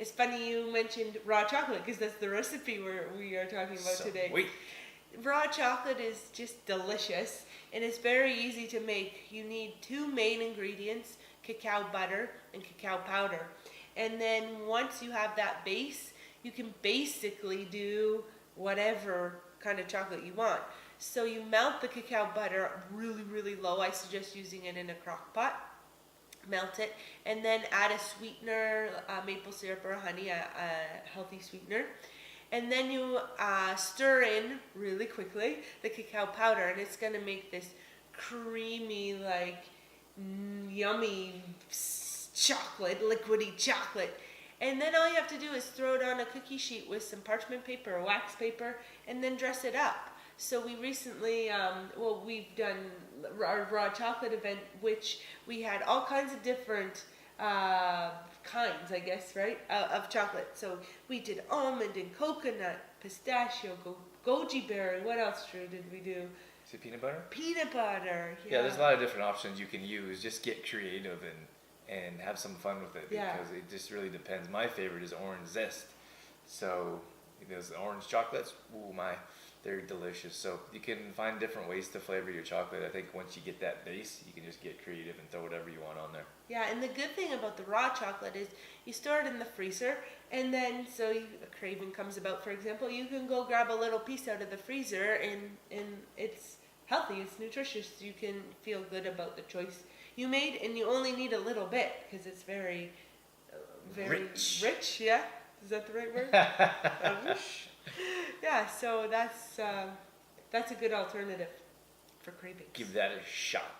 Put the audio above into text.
It's funny you mentioned raw chocolate because that's the recipe we are talking about today. Wait. Raw chocolate is just delicious and it's very easy to make. You need two main ingredients, cacao butter and cacao powder. And then once you have that base, you can basically do whatever kind of chocolate you want. So you melt the cacao butter really, really low. I suggest using it in a crock pot. Melt it and then add a sweetener, maple syrup or honey, a healthy sweetener. And then you stir in really quickly the cacao powder, and it's going to make this creamy, like yummy chocolate, liquidy chocolate. And then all you have to do is throw it on a cookie sheet with some parchment paper or wax paper, and then dress it up. So we recently, we've done our raw chocolate event, which we had all kinds of different kinds, I guess, right, of chocolate. So we did almond and coconut, pistachio, goji berry. What else, Drew, did we do? Is it peanut butter? Peanut butter. Yeah, there's a lot of different options you can use. Just get creative and have some fun with it because it just really depends. My favorite is orange zest. So those orange chocolates, ooh my, they're delicious. So you can find different ways to flavor your chocolate. I think once you get that base, you can just get creative and throw whatever you want on there. Yeah, and the good thing about the raw chocolate is you store it in the freezer, and then so a craving comes about, for example, you can go grab a little piece out of the freezer, and it's healthy, it's nutritious. You can feel good about the choice you made, and you only need a little bit because it's very rich. Yeah, is that the right word? Yeah, so that's a good alternative for cravings. Give that a shot.